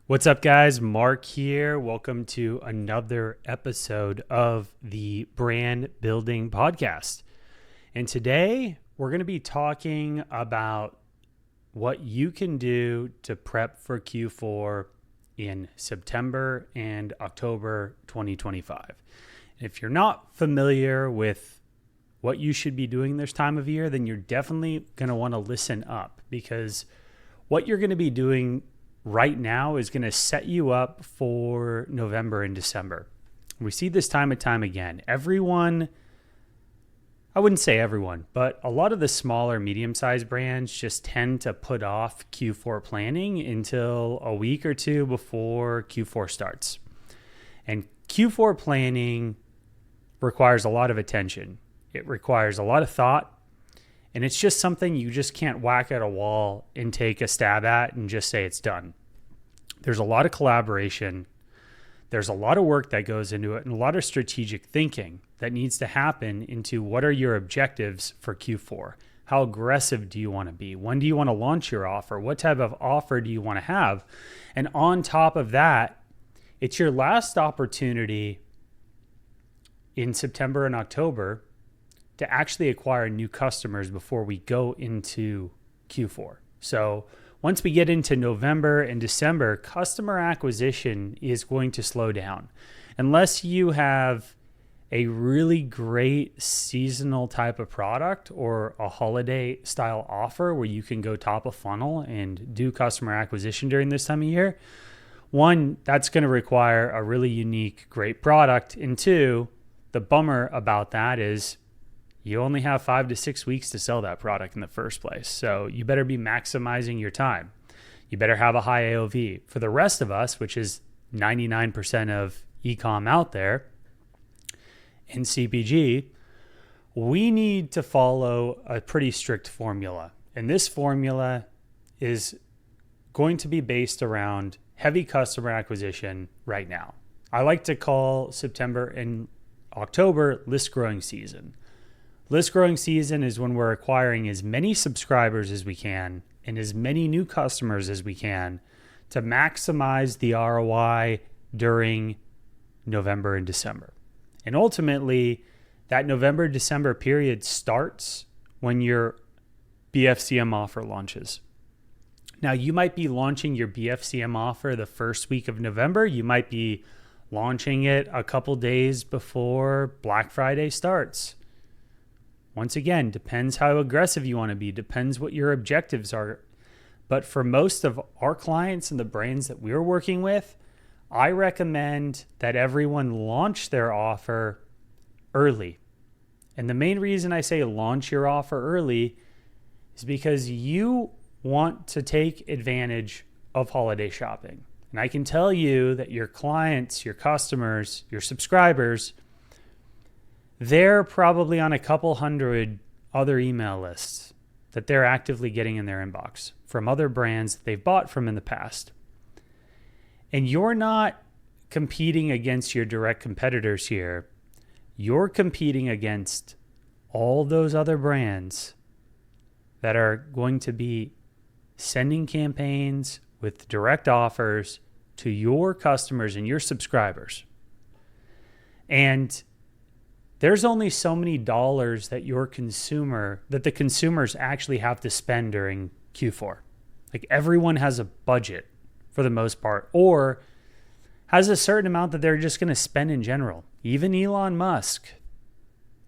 What's up, guys? Mark here. Welcome to another episode of the Brand Building Podcast. And today we're going to be talking about what you can do to prep for Q4 in September and October 2025. If you're not familiar with what you should be doing this time of year, then you're definitely going to want to listen up, because what you're going to be doing right now is going to set you up for November and December. We see this time and time again. Everyone, I wouldn't say everyone, but a lot of the smaller, medium-sized brands just tend to put off Q4 planning until a week or two before Q4 starts. And Q4 planning requires a lot of attention. It requires a lot of thought. And it's just something you just can't whack at a wall and take a stab at and just say it's done. There's a lot of collaboration. There's a lot of work that goes into it and a lot of strategic thinking that needs to happen into what are your objectives for Q4? How aggressive do you want to be? When do you want to launch your offer? What type of offer do you want to have? And on top of that, it's your last opportunity in September and October to actually acquire new customers before we go into Q4. So once we get into November and December, customer acquisition is going to slow down. Unless you have a really great seasonal type of product or a holiday style offer where you can go top of funnel and do customer acquisition during this time of year, one, that's going to require a really unique, great product. And two, the bummer about that is you only have 5 to 6 weeks to sell that product in the first place. So you better be maximizing your time. You better have a high AOV. For the rest of us, which is 99% of e-com out there in CPG, we need to follow a pretty strict formula. And this formula is going to be based around heavy customer acquisition right now. I like to call September and October list growing season. List growing season is when we're acquiring as many subscribers as we can and as many new customers as we can to maximize the ROI during November and December. And ultimately, that November-December period starts when your BFCM offer launches. Now, you might be launching your BFCM offer the first week of November. You might be launching it a couple days before Black Friday starts. Once again, depends how aggressive you want to be, depends what your objectives are. But for most of our clients and the brands that we're working with, I recommend that everyone launch their offer early. And the main reason I say launch your offer early is because you want to take advantage of holiday shopping. And I can tell you that your clients, your customers, your subscribers, they're probably on a couple hundred other email lists that they're actively getting in their inbox from other brands that they've bought from in the past. And you're not competing against your direct competitors here. You're competing against all those other brands that are going to be sending campaigns with direct offers to your customers and your subscribers. And there's only so many dollars that the consumers actually have to spend during Q4. Like, everyone has a budget for the most part, or has a certain amount that they're just going to spend in general. Even Elon Musk,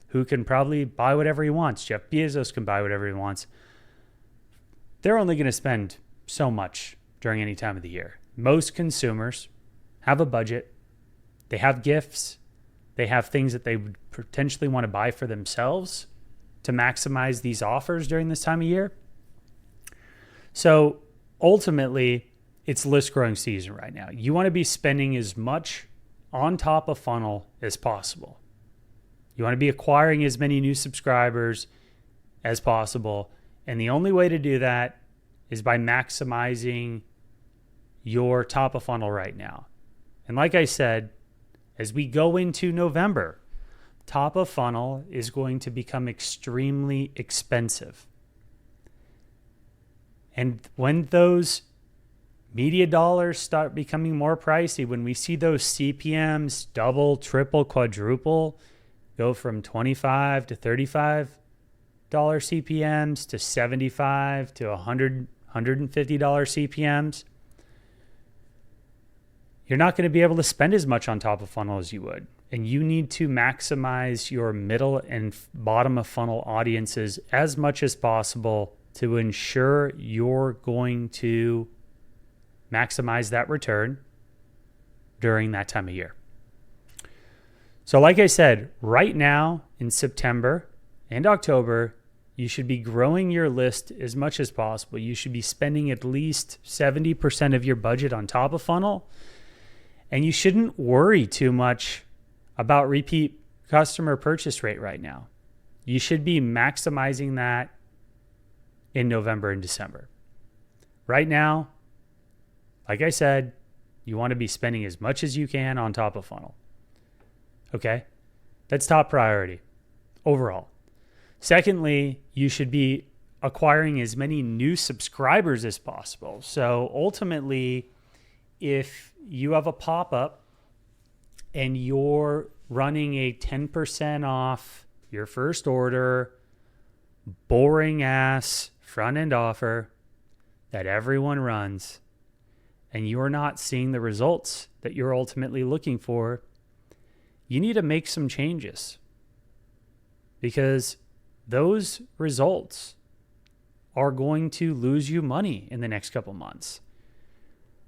who can probably buy whatever he wants. Jeff Bezos can buy whatever he wants. They're only going to spend so much during any time of the year. Most consumers have a budget. They have gifts. They have things that they would potentially want to buy for themselves to maximize these offers during this time of year. So ultimately, it's list growing season right now. You want to be spending as much on top of funnel as possible. You want to be acquiring as many new subscribers as possible. And the only way to do that is by maximizing your top of funnel right now. And like I said, as we go into November, top of funnel is going to become extremely expensive. And when those media dollars start becoming more pricey, when we see those CPMs double, triple, quadruple, go from $25 to $35 CPMs to $75 to $100, $150 CPMs, you're not going to be able to spend as much on top of funnel as you would. And you need to maximize your middle and bottom of funnel audiences as much as possible to ensure you're going to maximize that return during that time of year. So like I said, right now in September and October, you should be growing your list as much as possible. You should be spending at least 70% of your budget on top of funnel. And you shouldn't worry too much about repeat customer purchase rate right now. You should be maximizing that in November and December. Right now, like I said, you want to be spending as much as you can on top of funnel. Okay? That's top priority overall. Secondly, you should be acquiring as many new subscribers as possible. So ultimately, if you have a pop-up and you're running a 10% off your first order, boring ass front-end offer that everyone runs, and you're not seeing the results that you're ultimately looking for, you need to make some changes, because those results are going to lose you money in the next couple months.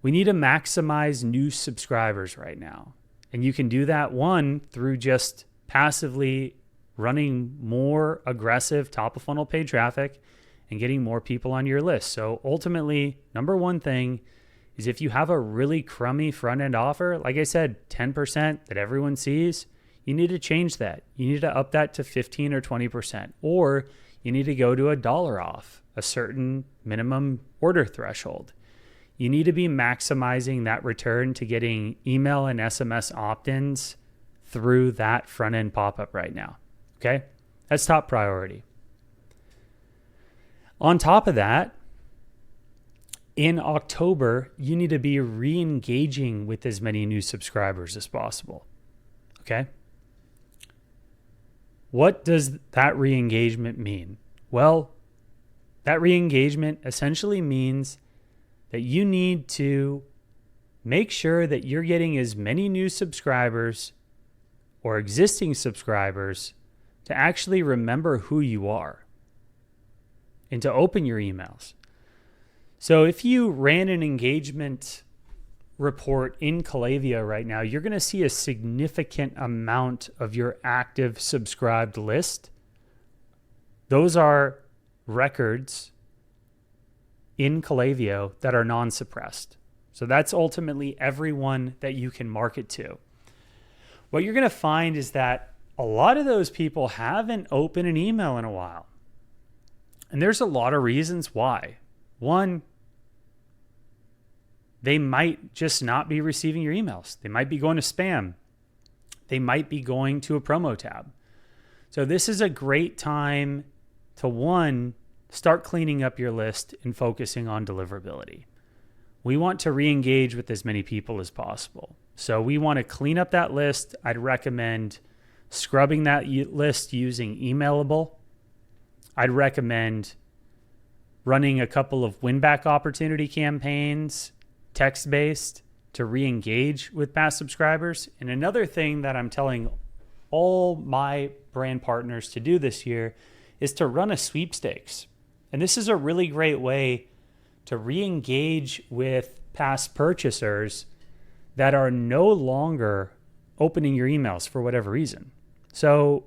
We need to maximize new subscribers right now. And you can do that, one, through just passively running more aggressive top of funnel paid traffic and getting more people on your list. So ultimately, number one thing is, if you have a really crummy front end offer, like I said, 10% that everyone sees, you need to change that. You need to up that to 15 or 20%, or you need to go to $1 off a certain minimum order threshold. You need to be maximizing that return to getting email and SMS opt-ins through that front-end pop-up right now, okay? That's top priority. On top of that, in October, you need to be re-engaging with as many new subscribers as possible, okay? What does that re-engagement mean? Well, that re-engagement essentially means that you need to make sure that you're getting as many new subscribers or existing subscribers to actually remember who you are and to open your emails. So if you ran an engagement report in Klaviyo right now, you're going to see a significant amount of your active subscribed list. Those are records in Klaviyo that are non-suppressed. So that's ultimately everyone that you can market to. What you're going to find is that a lot of those people haven't opened an email in a while. And there's a lot of reasons why. One, they might just not be receiving your emails. They might be going to spam. They might be going to a promo tab. So this is a great time to, one, start cleaning up your list and focusing on deliverability. We want to re-engage with as many people as possible. So we want to clean up that list. I'd recommend scrubbing that list using Emailable. I'd recommend running a couple of win-back opportunity campaigns, text-based, to re-engage with past subscribers. And another thing that I'm telling all my brand partners to do this year is to run a sweepstakes. And this is a really great way to re-engage with past purchasers that are no longer opening your emails for whatever reason. So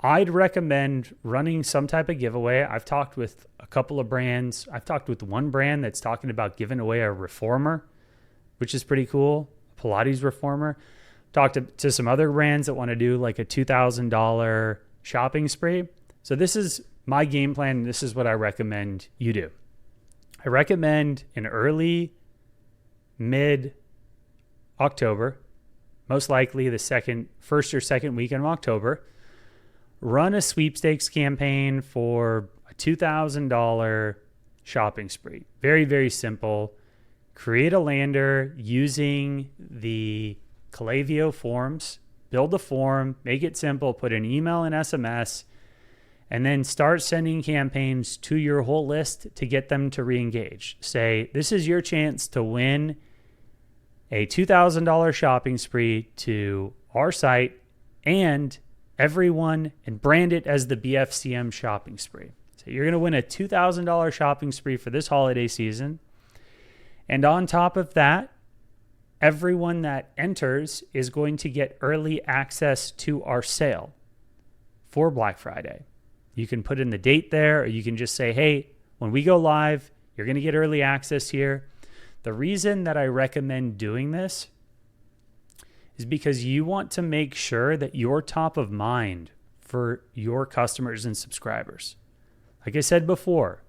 I'd recommend running some type of giveaway. I've talked with a couple of brands. I've talked with one brand that's talking about giving away a reformer, which is pretty cool, a Pilates reformer. Talked to some other brands that want to do like a $2,000 shopping spree. So this is my game plan, and this is what I recommend you do. I recommend in early, mid-October, most likely the first or second weekend of October, run a sweepstakes campaign for a $2,000 shopping spree. Very, very simple. create a lander using the Klaviyo forms, build a form, make it simple, put an email and SMS, and then start sending campaigns to your whole list to get them to re-engage. Say, this is your chance to win a $2,000 shopping spree to our site and everyone, and brand it as the BFCM shopping spree. So you're going to win a $2,000 shopping spree for this holiday season. And on top of that, everyone that enters is going to get early access to our sale for Black Friday. You can put in the date there, or you can just say, hey, when we go live, you're going to get early access here. The reason that I recommend doing this is because you want to make sure that you're top of mind for your customers and subscribers. Like I said before,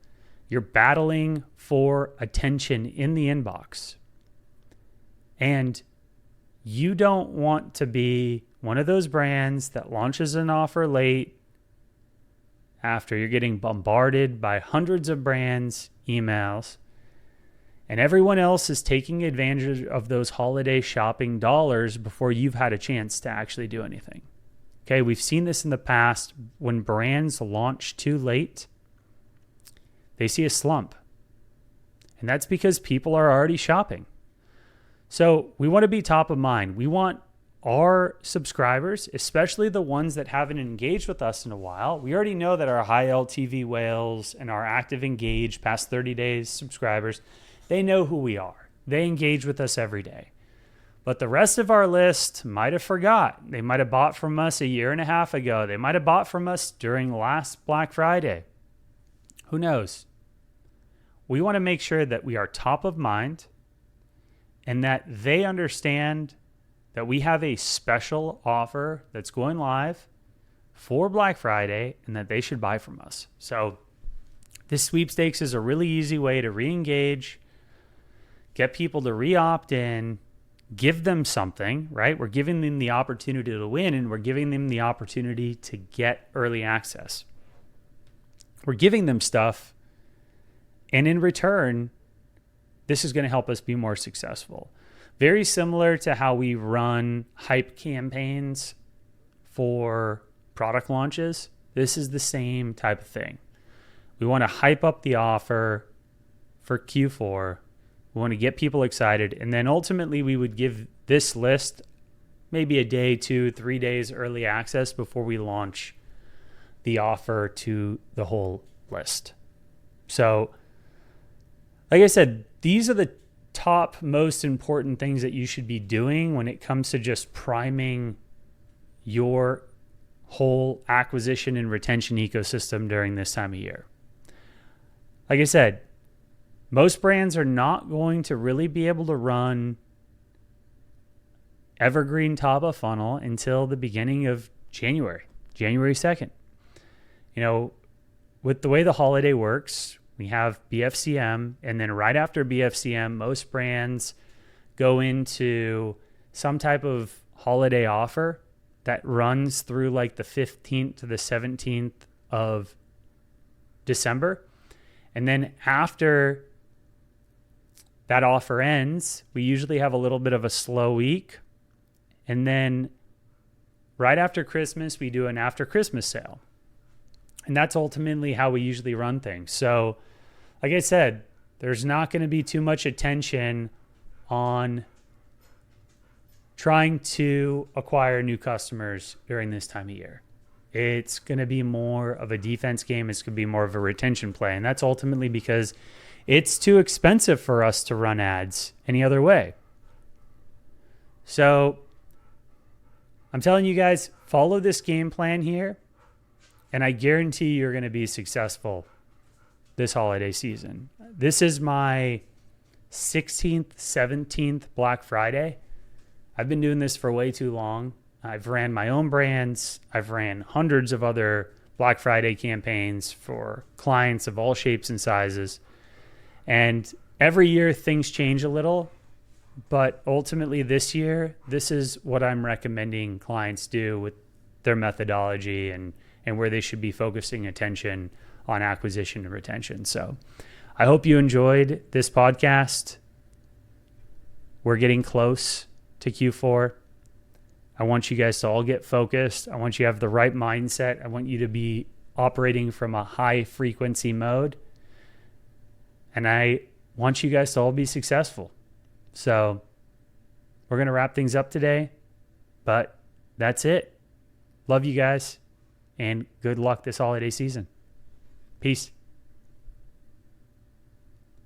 you're battling for attention in the inbox. And you don't want to be one of those brands that launches an offer late after you're getting bombarded by hundreds of brands, emails, and everyone else is taking advantage of those holiday shopping dollars before you've had a chance to actually do anything. Okay, we've seen this in the past. When brands launch too late, they see a slump. And that's because people are already shopping. So we want to be top of mind. We want our subscribers, especially the ones that haven't engaged with us in a while. We already know that our high LTV whales and our active engaged past 30 days subscribers, they know who we are. They engage with us every day. But the rest of our list might have forgot. They might have bought from us a year and a half ago. They might have bought from us during last Black Friday. Who knows? We want to make sure that we are top of mind and that they understand that we have a special offer that's going live for Black Friday and that they should buy from us. So this sweepstakes is a really easy way to re-engage, get people to re-opt in, give them something, right? We're giving them the opportunity to win, and we're giving them the opportunity to get early access. We're giving them stuff, and in return, this is going to help us be more successful. Very similar to how we run hype campaigns for product launches. This is the same type of thing. We want to hype up the offer for Q4. We want to get people excited. And then ultimately we would give this list maybe a day, 2, 3 days early access before we launch the offer to the whole list. So, like I said, these are the top most important things that you should be doing when it comes to just priming your whole acquisition and retention ecosystem during this time of year. Like I said, most brands are not going to really be able to run evergreen top of funnel until the beginning of January 2nd. You know, with the way the holiday works, we have BFCM, and then right after BFCM, most brands go into some type of holiday offer that runs through like the 15th to the 17th of December. And then after that offer ends, we usually have a little bit of a slow week. And then right after Christmas, we do an after Christmas sale. And that's ultimately how we usually run things. So, like I said, there's not going to be too much attention on trying to acquire new customers during this time of year. It's going to be more of a defense game. It's going to be more of a retention play. And that's ultimately because it's too expensive for us to run ads any other way. So I'm telling you guys, follow this game plan here, and I guarantee you're going to be successful this holiday season. This is my 16th, 17th Black Friday. I've been doing this for way too long. I've ran my own brands. I've ran hundreds of other Black Friday campaigns for clients of all shapes and sizes. And every year things change a little, but ultimately this year, this is what I'm recommending clients do with their methodology and where they should be focusing attention on acquisition and retention. So I hope you enjoyed this podcast. We're getting close to Q4. I want you guys to all get focused. I want you to have the right mindset. I want you to be operating from a high frequency mode. And I want you guys to all be successful. So we're going to wrap things up today, but that's it. Love you guys and good luck this holiday season. Peace.